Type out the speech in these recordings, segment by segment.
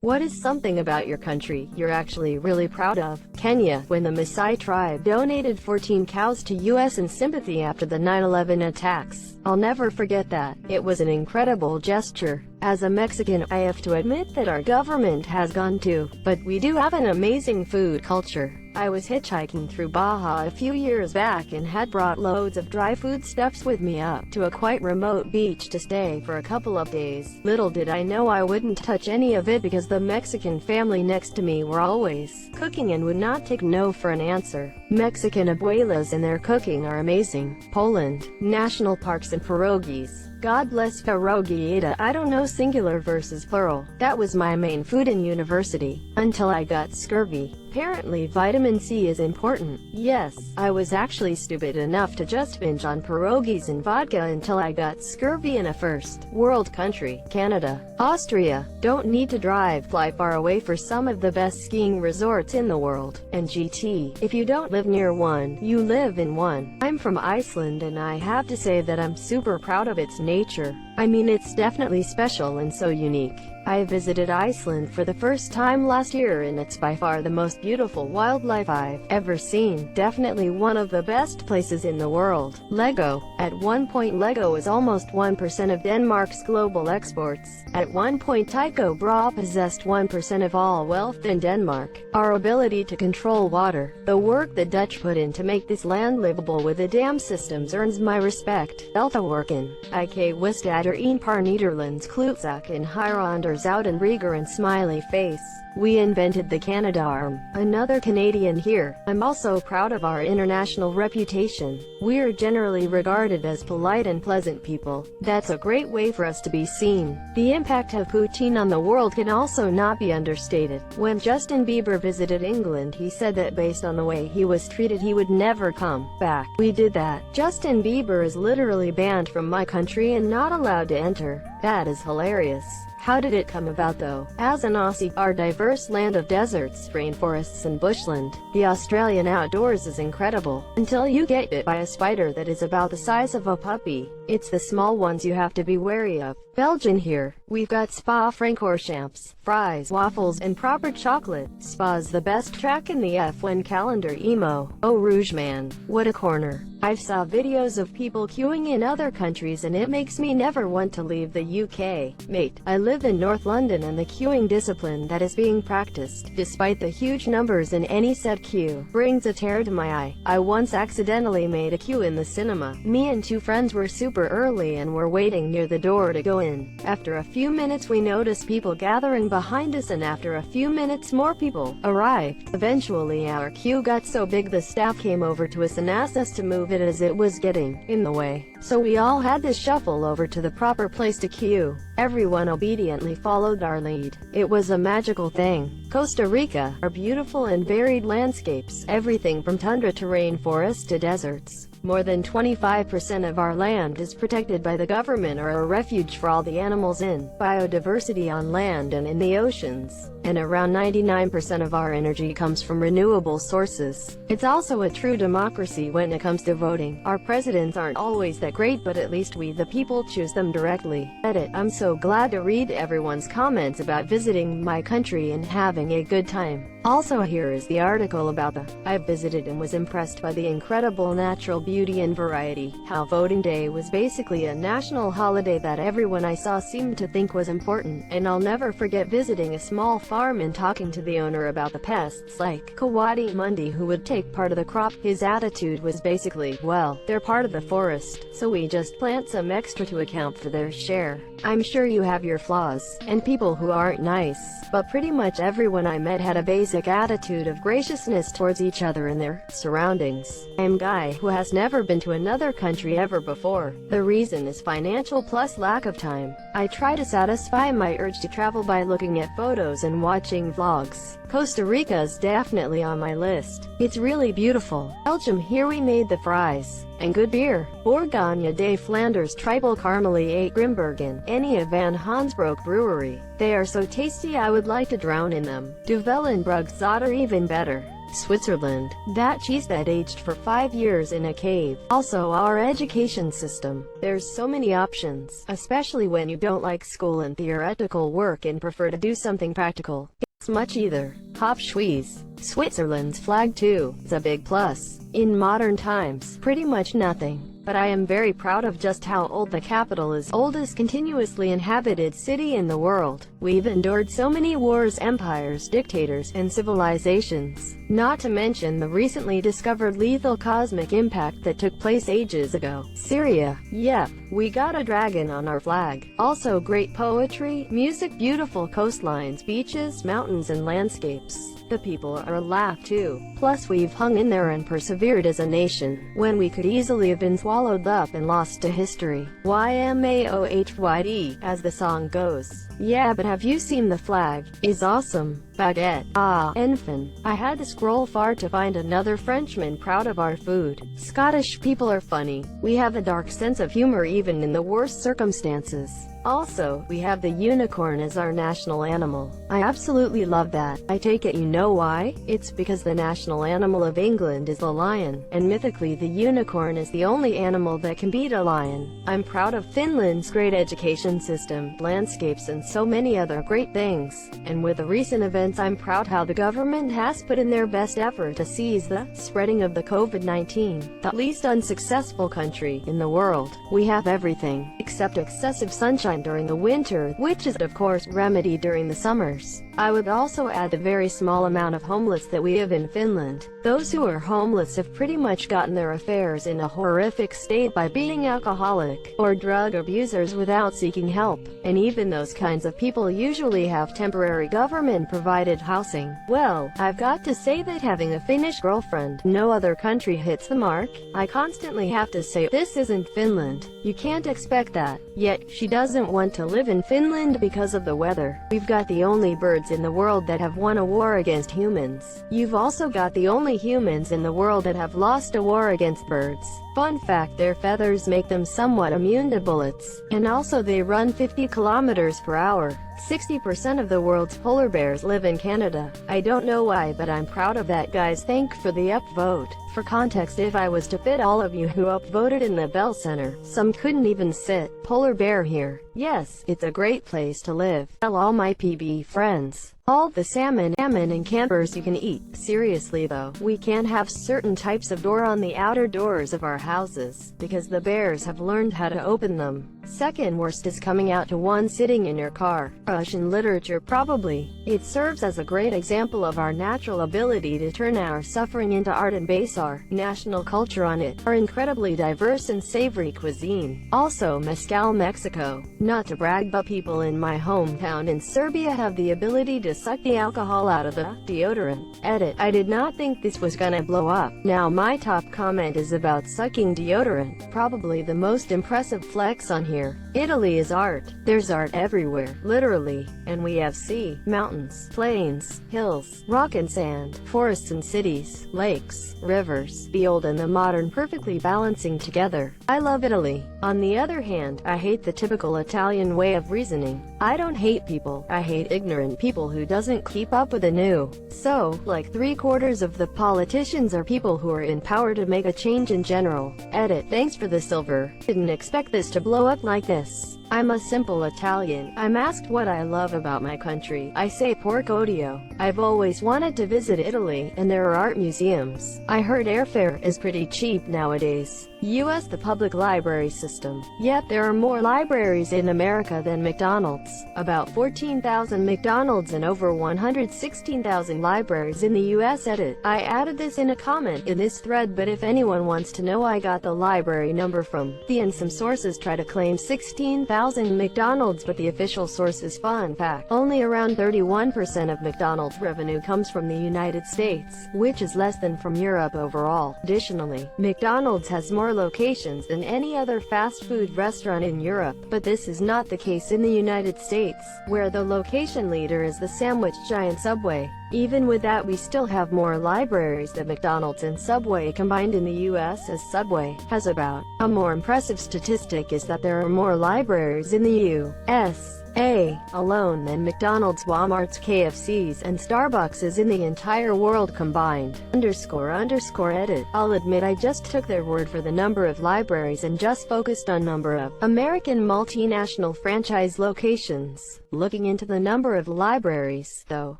What is something about your country you're actually really proud of? Kenya, when the Maasai tribe donated 14 cows to US in sympathy after the 9/11 attacks. I'll never forget that. It was an incredible gesture. As a Mexican, I have to admit that our government has gone too, but we do have an amazing food culture. I was hitchhiking through Baja a few years back and had brought loads of dry foodstuffs with me up to a quite remote beach to stay for a couple of days. Little did I know I wouldn't touch any of it because the Mexican family next to me were always cooking and would not take no for an answer. Mexican abuelas and their cooking are amazing. Poland, national parks and pierogies. God bless pierogieta. I don't know singular versus plural. That was my main food in university, until I got scurvy. Apparently vitamin C is important. Yes, I was actually stupid enough to just binge on pierogies and vodka until I got scurvy in a first world country, Canada. Austria, don't need to drive, fly far away for some of the best skiing resorts in the world. And GT, if you don't live near one, you live in one. I'm from Iceland and I have to say that I'm super proud of its nature. I mean, it's definitely special and so unique. I visited Iceland for the first time last year and it's by far the most beautiful wildlife I've ever seen. Definitely one of the best places in the world. Lego. At one point Lego was almost 1% of Denmark's global exports. At one point Tycho Brahe possessed 1% of all wealth in Denmark. Our ability to control water, the work the Dutch put in to make this land livable with the dam systems earns my respect. Delta Worken. Ik wist dat een paar Nederlands klootzak in Hironder Zouden Rieger and smiley face. We invented the Canadarm. Another Canadian here. I'm also proud of our international reputation. We're generally regarded as polite and pleasant people. That's a great way for us to be seen. The impact of Putin on the world can also not be understated. When Justin Bieber visited England, he said that based on the way he was treated he would never come back. We did that. Justin Bieber is literally banned from my country and not allowed to enter. That is hilarious. How did it come about though? As an Aussie, our diverse land of deserts, rainforests and bushland, the Australian outdoors is incredible, until you get bit by a spider that is about the size of a puppy. It's the small ones you have to be wary of. Belgian here. We've got Spa Francorchamps, fries, waffles, and proper chocolate. Spa's the best track in the F1 calendar emo. Oh Rouge Man, what a corner. I've saw videos of people queuing in other countries and it makes me never want to leave the UK. Mate, I live in North London and the queuing discipline that is being practiced, despite the huge numbers in any set queue, brings a tear to my eye. I once accidentally made a queue in the cinema. Me and two friends were super early and were waiting near the door to go in. After a few minutes we noticed people gathering behind us and after a few minutes more people arrived. Eventually our queue got so big the staff came over to us and asked us to move it as it was getting in the way. So we all had to shuffle over to the proper place to queue. Everyone obediently followed our lead. It was a magical thing. Costa Rica, our beautiful and varied landscapes, everything from tundra to rainforest to deserts. More than 25% of our land is protected by the government or a refuge for all the animals in biodiversity on land and in the oceans. And around 99% of our energy comes from renewable sources. It's also a true democracy when it comes to voting. Our presidents aren't always that great, but at least we the people choose them directly. Edit. I'm so glad to read everyone's comments about visiting my country and having a good time. Also here is the article about the I visited and was impressed by the incredible natural beauty and variety. How voting day was basically a national holiday that everyone I saw seemed to think was important. And I'll never forget visiting a small farm and talking to the owner about the pests like Kawadi Mundi who would take part of the crop. His attitude was basically, well, they're part of the forest, so we just plant some extra to account for their share. I'm sure you have your flaws, and people who aren't nice, but pretty much everyone I met had a basic attitude of graciousness towards each other and their surroundings. I'm a guy who has never been to another country ever before. The reason is financial plus lack of time. I try to satisfy my urge to travel by looking at photos and watching vlogs. Costa Rica is definitely on my list. It's really beautiful. Belgium, here we made the fries. And good beer. Bourgogne de Flanders Tribal Caramely at Grimbergen. Enia van Hansbroek Brewery. They are so tasty I would like to drown in them. Duvel and Brugge Zotter even better. Switzerland. That cheese that aged for 5 years in a cave. Also our education system. There's so many options, especially when you don't like school and theoretical work and prefer to do something practical. It's much either. Hop Schweiz. Switzerland's flag too is a big plus. In modern times, pretty much nothing. But I am very proud of just how old the capital is. Oldest continuously inhabited city in the world. We've endured so many wars, empires, dictators, and civilizations. Not to mention the recently discovered lethal cosmic impact that took place ages ago. Syria. Yep, we got a dragon on our flag. Also great poetry, music, beautiful coastlines, beaches, mountains, and landscapes. The people are a laugh too. Plus we've hung in there and persevered as a nation, when we could easily have been swallowed up and lost to history. YMAOHYD, as the song goes. Yeah, but have you seen the flag? Is awesome. Baguette. Ah, enfin. I had to scroll far to find another Frenchman proud of our food. Scottish people are funny. We have a dark sense of humor even in the worst circumstances. Also, we have the unicorn as our national animal. I absolutely love that. I take it you know why? It's because the national animal of England is the lion, and mythically the unicorn is the only animal that can beat a lion. I'm proud of Finland's great education system, landscapes, and so many other great things. And with the recent events, I'm proud how the government has put in their best effort to seize the spreading of the COVID-19. The least unsuccessful country in the world. We have everything, except excessive sunshine during the winter, which is of course remedied during the summers. I would also add the very small amount of homeless that we have in Finland. Those who are homeless have pretty much gotten their affairs in a horrific state by being alcoholic or drug abusers without seeking help. And even those kinds of people usually have temporary government-provided housing. Well, I've got to say that having a Finnish girlfriend, no other country hits the mark. I constantly have to say, this isn't Finland. You can't expect that. Yet, she doesn't want to live in Finland because of the weather. We've got the only birds in the world that have won a war against humans. You've also got the only humans in the world that have lost a war against birds. Fun fact, their feathers make them somewhat immune to bullets. And also they run 50 kilometers per hour. 60% of the world's polar bears live in Canada. I don't know why, but I'm proud of that, guys. Thank for the upvote. For context, if I was to fit all of you who upvoted in the Bell Center, some couldn't even sit. Polar bear here. Yes, it's a great place to live. Tell all my PB friends. All the salmon and campers you can eat. Seriously though, we can't have certain types of door on the outer doors of our houses, because the bears have learned how to open them. Second worst is coming out to one sitting in your car. Russian literature probably. It serves as a great example of our natural ability to turn our suffering into art and base our national culture on it. Our incredibly diverse and savory cuisine. Also Mezcal, Mexico. Not to brag, but people in my hometown in Serbia have the ability to suck the alcohol out of the deodorant. Edit. I did not think this was gonna blow up. Now my top comment is about sucking deodorant. Probably the most impressive flex on here. Italy is art. There's art everywhere, literally. And we have sea, mountains, plains, hills, rock and sand, forests and cities, lakes, rivers, the old and the modern perfectly balancing together. I love Italy. On the other hand, I hate the typical Italian way of reasoning. I don't hate people. I hate ignorant people who doesn't keep up with the new. So, like 3/4 of the politicians are people who are in power to make a change in general. Edit. Thanks for the silver. Didn't expect this to blow up like this. I'm a simple Italian. I'm asked what I love about my country. I say porco dio. I've always wanted to visit Italy, and there are art museums. I heard airfare is pretty cheap nowadays. US the public library system. Yet there are more libraries in America than McDonald's. About 14,000 McDonald's and over 116,000 libraries in the US. Edit. I added this in a comment in this thread, but if anyone wants to know, I got the library number from the, and some sources try to claim 16,000 McDonald's, but the official source is fun fact. Only around 31% of McDonald's revenue comes from the United States, which is less than from Europe overall. Additionally, McDonald's has more locations than any other fast food restaurant in Europe, but this is not the case in the United States, where the location leader is the sandwich giant Subway. Even with that, we still have more libraries than McDonald's and Subway combined in the US, as Subway has about. A more impressive statistic is that there are more libraries in the US alone than McDonald's, Walmart's, KFC's, and Starbucks in the entire world combined. __edit. I'll admit I just took their word for the number of libraries and just focused on number of American multinational franchise locations. Looking into the number of libraries, though,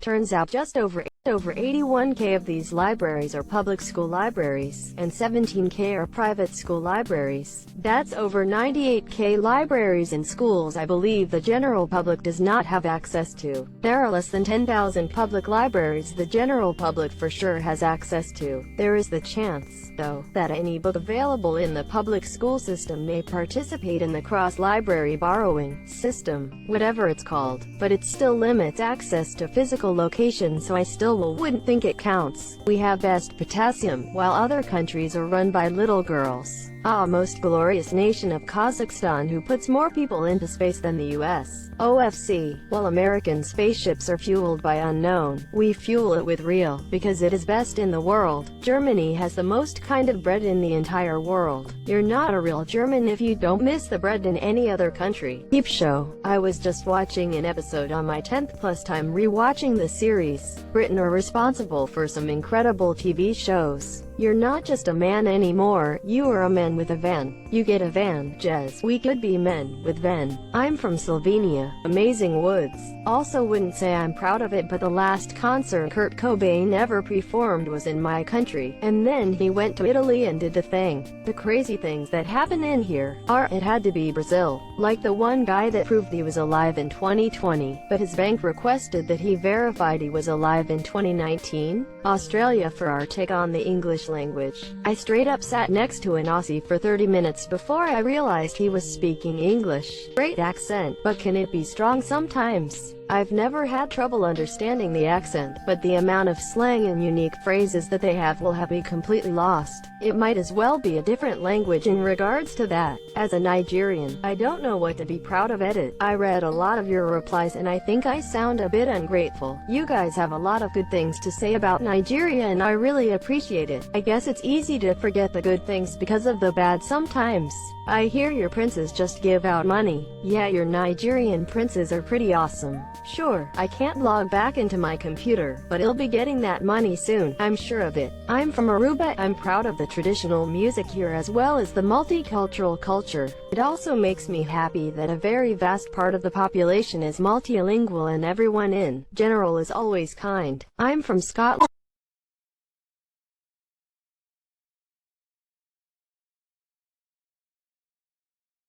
turns out just over 81K of these libraries are public school libraries, and 17K are private school libraries. That's over 98K libraries in schools I believe the general public does not have access to. There are less than 10,000 public libraries the general public for sure has access to. There is the chance, though, that any book available in the public school system may participate in the cross-library borrowing system, whatever it's called, but it still limits access to physical locations, so I still wouldn't think it counts. We have best potassium, while other countries are run by little girls. Ah, most glorious nation of Kazakhstan, who puts more people into space than the US. OFC. While American spaceships are fueled by unknown, we fuel it with real, because it is best in the world. Germany has the most kind of bread in the entire world. You're not a real German if you don't miss the bread in any other country. Peep show. I was just watching an episode on my 10th plus time rewatching the series. Britain are responsible for some incredible TV shows. You're not just a man anymore, you are a man with a van. You get a van, Jez. We could be men with van. I'm from Slovenia, amazing woods. Also wouldn't say I'm proud of it, but the last concert Kurt Cobain ever performed was in my country, and then he went to Italy and did the thing. The crazy things that happen in here are, it had to be Brazil. Like the one guy that proved he was alive in 2020, but his bank requested that he verified he was alive in 2019. Australia for our take on the English language. I straight up sat next to an Aussie for 30 minutes before I realized he was speaking English. Great accent, but can it be strong sometimes? I've never had trouble understanding the accent, but the amount of slang and unique phrases that they have will have me completely lost. It might as well be a different language in regards to that. As a Nigerian, I don't know what to be proud of. Edit. I read a lot of your replies and I think I sound a bit ungrateful. You guys have a lot of good things to say about Nigeria and I really appreciate it. I guess it's easy to forget the good things because of the bad sometimes. I hear your princes just give out money. Yeah, your Nigerian princes are pretty awesome. Sure, I can't log back into my computer, but I'll be getting that money soon, I'm sure of it. I'm from Aruba. I'm proud of the traditional music here as well as the multicultural culture. It also makes me happy that a very vast part of the population is multilingual and everyone in general is always kind. I'm from Scotland.